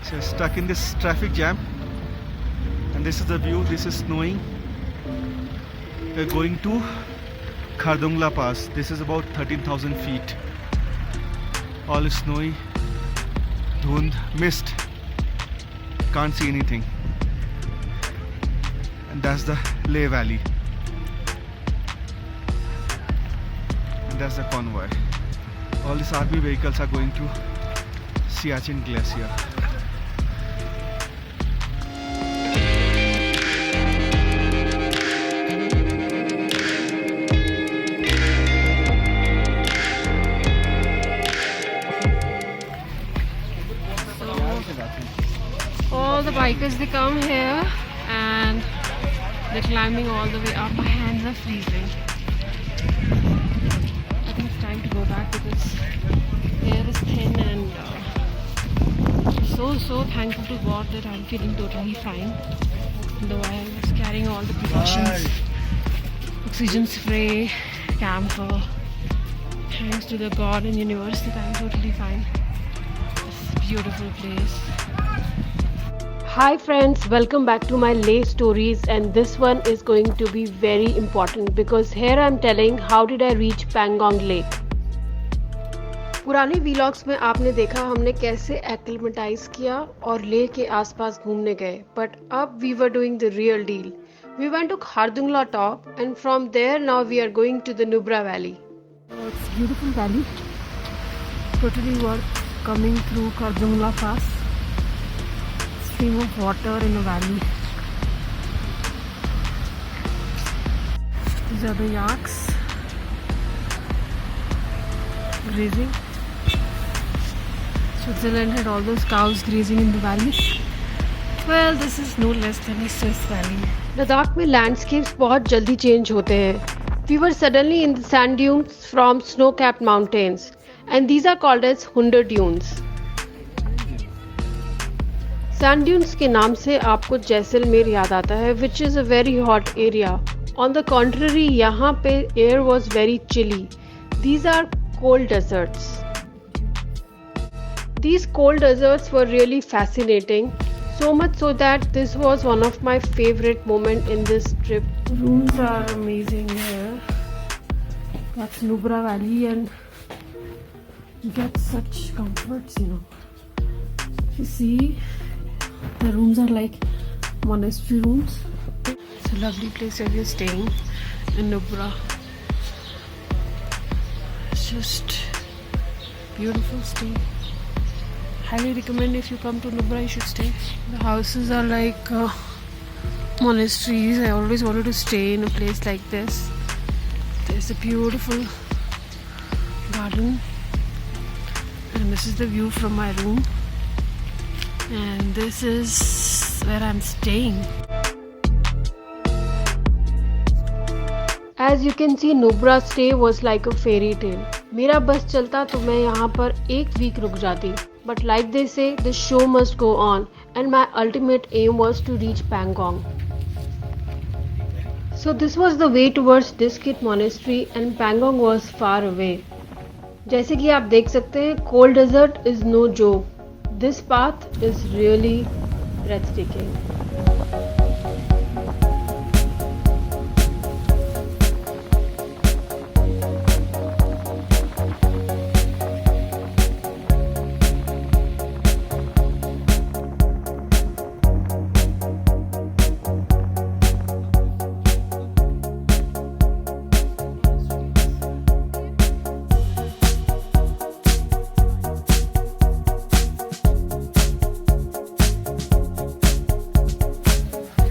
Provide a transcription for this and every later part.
So stuck in this traffic jam, and this is the view. This is snowing. We're going to Khardungla Pass. This is about 13,000 feet. All is snowy, dhund, mist. Can't see anything. And that's the Leh Valley. And that's the convoy. All these army vehicles are going to Siachen Glacier. All the bikers, they come here and they're climbing all the way up. My hands are freezing. I think it's time to go back because air is thin, and so thankful to God that I'm feeling totally fine. Though I was carrying all the precautions, oxygen spray, camphor. Thanks to the God and universe that I'm totally fine. It's a beautiful place. Hi friends, welcome back to my Leh stories, and this one is going to be very important because here I'm telling how did I reach Pangong Lake. पुराने vlogs में आपने देखा हमने कैसे acclimatise किया और लेह के आसपास घूमने गए, बट अब we were doing the real deal. We went to Khardungla top, and from there now we are going to the Nubra Valley. It's beautiful valley. Totally worth coming through Khardungla Pass. Stream of water in a valley. These are the yaks grazing. Switzerland had all those cows grazing in the valley. Well, this is no less than a Swiss valley. Ladakh में landscapes बहुत जल्दी change होते हैं. We were suddenly in the sand dunes from snow-capped mountains, and these are called as Hunder Dunes. Sand dunes के नाम से आपको जैसलमेर याद आता है, which is a very hot area. On the contrary, यहाँ पे air was very chilly. These are cold deserts. These cold deserts were really fascinating, so much so that this was one of my favorite moments in this trip. Rooms are amazing here. That's Nubra Valley, and you get such comforts, you know. You see, the rooms are like monastery rooms. It's a lovely place where we're staying in Nubra. It's just beautiful stay. Highly recommend if you come to Nubra, you should stay. The houses are like monasteries. I always wanted to stay in a place like this. There's a beautiful garden, and this is the view from my room, and this is where I'm staying. As you can see, Nubra stay was like a fairy tale. मेरा बस चलता तो मैं यहाँ पर एक week रुक जाती. But like they say, the show must go on, and my ultimate aim was to reach Pangong. So this was the way towards Diskit Monastery, and Pangong was far away. जैसे कि आप देख सकते हैं, cold desert is no joke. This path is really breathtaking.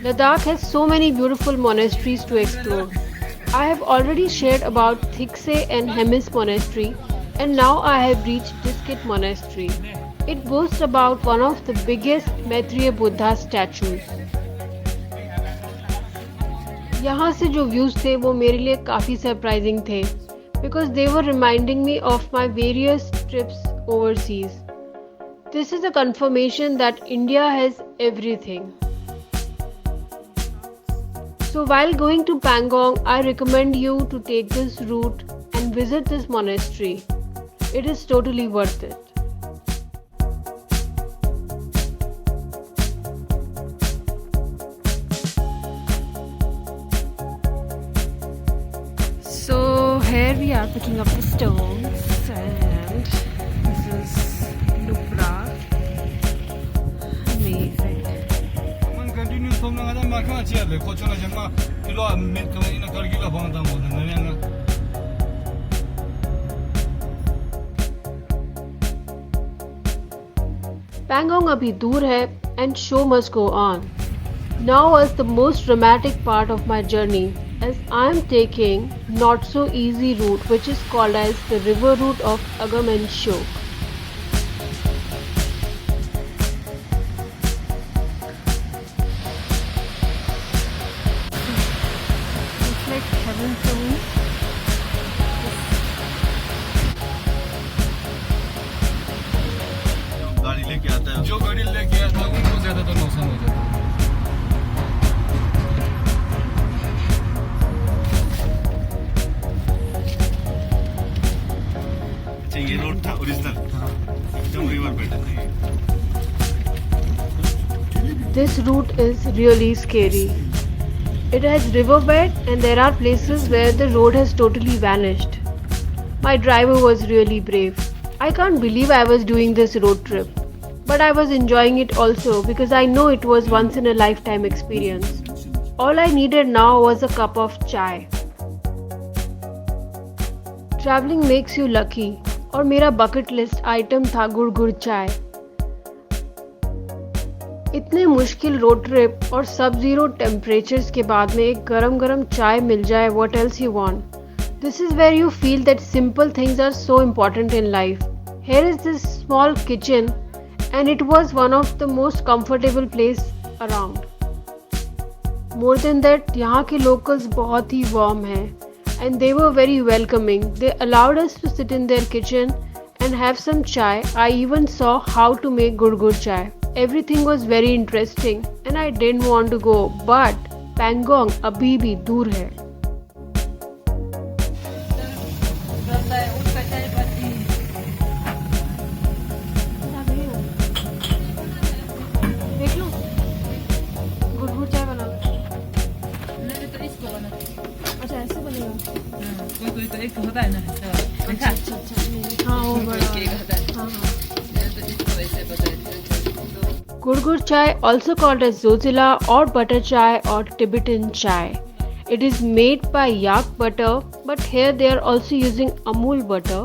Ladakh has so many beautiful monasteries to explore. I have already shared about Thiksay and Hemis Monastery, and now I have reached Diskit Monastery. It boasts about one of the biggest Maitreya Buddha statues. यहाँ से जो views थे वो मेरे लिए काफ़ी surprising थे, because they were reminding me of my various trips overseas. This is a confirmation that India has everything. So while going to Pangong, I recommend you to take this route and visit this monastery. It is totally worth it. here we are picking up the stones, and this is Nupra. Amazing. Continue from the Makan chair, the Cochona Jama, Kilo, make in a Kargila Bonda, Pangong abhi dur hai and show must go on. Now was the most dramatic part of my journey, as I am taking not so easy route, which is called as the river route of Agam and Shok. It's like heaven for me. गाड़ी लेके आता है जो गाड़ी लेके आता है उनको ज़्यादातर नुकसान हो जाता है अच्छा ये रोड था ओरिजिनल एकदम रिवर बेड है This route is really scary. It has riverbed and there are places where the road has totally vanished. My driver was really brave. I can't believe I was doing this road trip. But I was enjoying it also because I know it was once in a lifetime experience. All I needed now was a cup of chai. Traveling makes you lucky और मेरा bucket list item था गुड़ चाय. इतने मुश्किल road trip और सब zero temperatures के बाद में एक गरम चाय मिल जाए, what else you want? This is where you feel that simple things are so important in life. Here is this small kitchen and it was one of the most comfortable place around. More than that, यहाँ के locals बहुत ही warm हैं and they were very welcoming. They allowed us to sit in their kitchen and have some chai. I even saw how to make gur chai. Everything was very interesting and I didn't want to go, but Pangong अभी भी दूर है. देख लो, गुड़ चाय बना. अच्छा ऐसे बनेगा. कोई तो एक होता है ना देखा अच्छा. हाँ वो बड़ा. हाँ. Gur chai, also called as Zozila or butter chai or Tibetan chai. It is made by yak butter, but here they are also using Amul butter,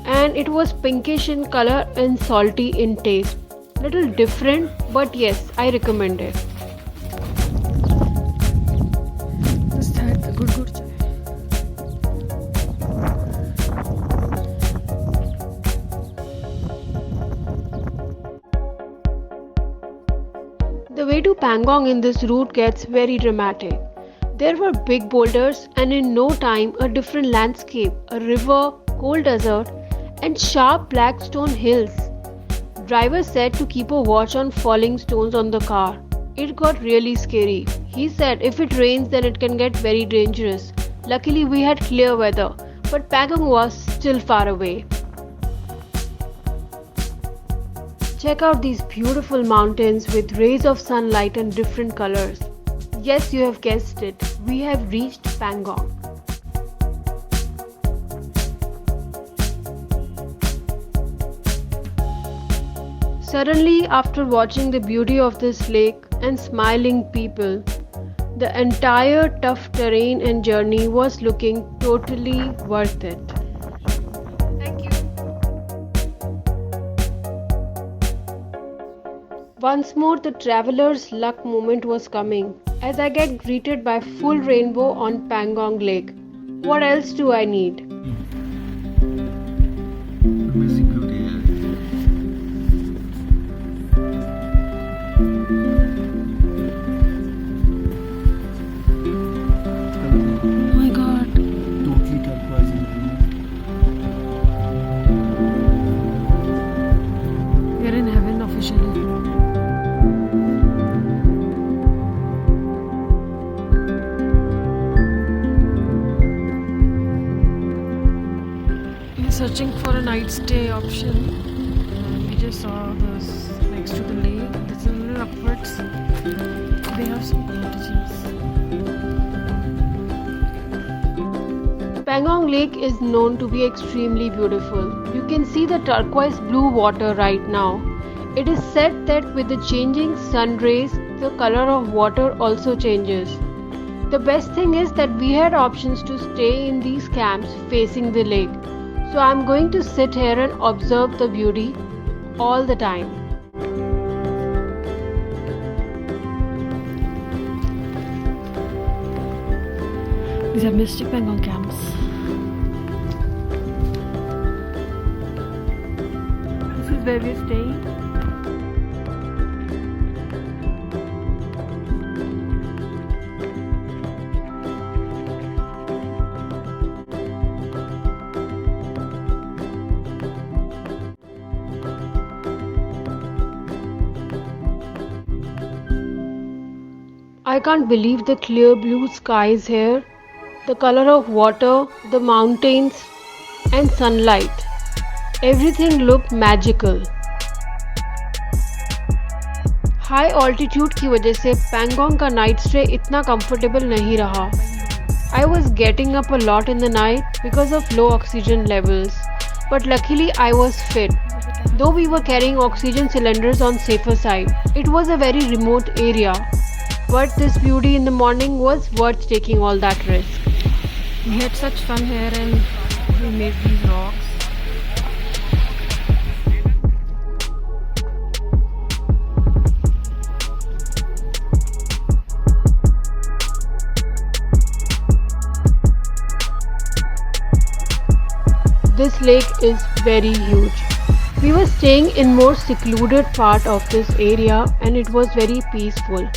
and it was pinkish in color and salty in taste. Little different, but yes, I recommend it. This had the gur chai. The way to Pangong in this route gets very dramatic. There were big boulders and in no time a different landscape, a river, cold desert and sharp black stone hills. Driver said to keep a watch on falling stones on the car. It got really scary. He said if it rains then it can get very dangerous. Luckily we had clear weather, but Pangong was still far away. Check out these beautiful mountains with rays of sunlight and different colors. Yes, you have guessed it. We have reached Pangong. Suddenly, after watching the beauty of this lake and smiling people, the entire tough terrain and journey was looking totally worth it. Once more the traveler's luck moment was coming as I get greeted by full rainbow on Pangong Lake. What else do I need? Amazing beauty है Oh my god. totally turquoise and blue. We are in heaven officially. Searching for a night stay option. We just saw this next to the lake. It's a little upwards. They have some cottages. Pangong Lake is known to be extremely beautiful. You can see the turquoise blue water right now. It is said that with the changing sun rays, the color of water also changes. The best thing is that we had options to stay in these camps facing the lake. So I'm going to sit here and observe the beauty all the time. These are Mystic Pangong camps. This is where we're staying. I can't believe the clear blue skies here, the color of water, the mountains and sunlight. Everything looked magical. High altitude की वजह से Pangong का night stay इतना comfortable नहीं रहा. I was getting up a lot in the night because of low oxygen levels, but luckily I was fit. Though we were carrying oxygen cylinders on safer side, it was a very remote area. But this beauty in the morning was worth taking all that risk. We had such fun here and we made these rocks. This lake is very huge. We were staying in more secluded part of this area and it was very peaceful.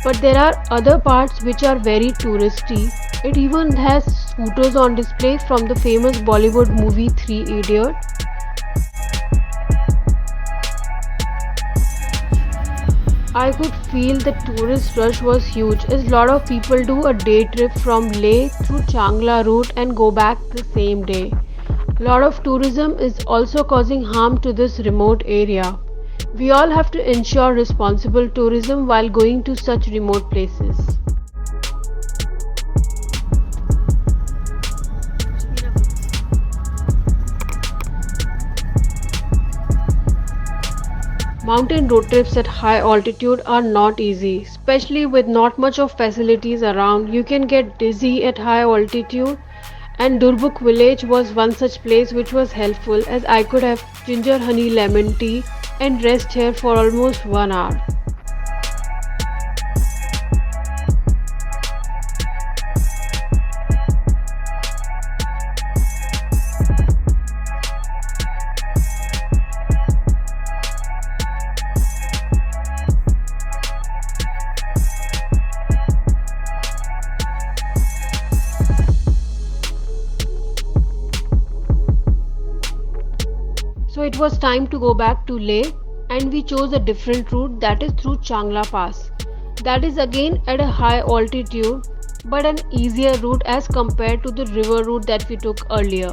But there are other parts which are very touristy. It even has scooters on display from the famous Bollywood movie 3 Idiot. I could feel the tourist rush was huge as a lot of people do a day trip from Leh through Changla route and go back the same day. A lot of tourism is also causing harm to this remote area. We all have to ensure responsible tourism while going to such remote places. Mountain road trips at high altitude are not easy, especially with not much of facilities around. You can get dizzy at high altitude, and Durbuk village was one such place which was helpful as I could have ginger honey lemon tea and rest here for almost 1 hour. So it was time to go back to Leh and we chose a different route, that is through Changla Pass. That is again at a high altitude but an easier route as compared to the river route that we took earlier.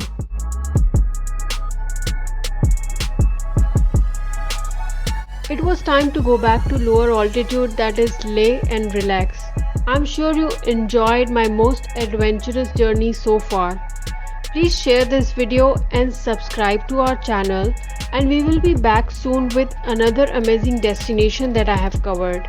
It was time to go back to lower altitude, that is Leh, and relax. I'm sure you enjoyed my most adventurous journey so far. Please share this video and subscribe to our channel, and we will be back soon with another amazing destination that I have covered.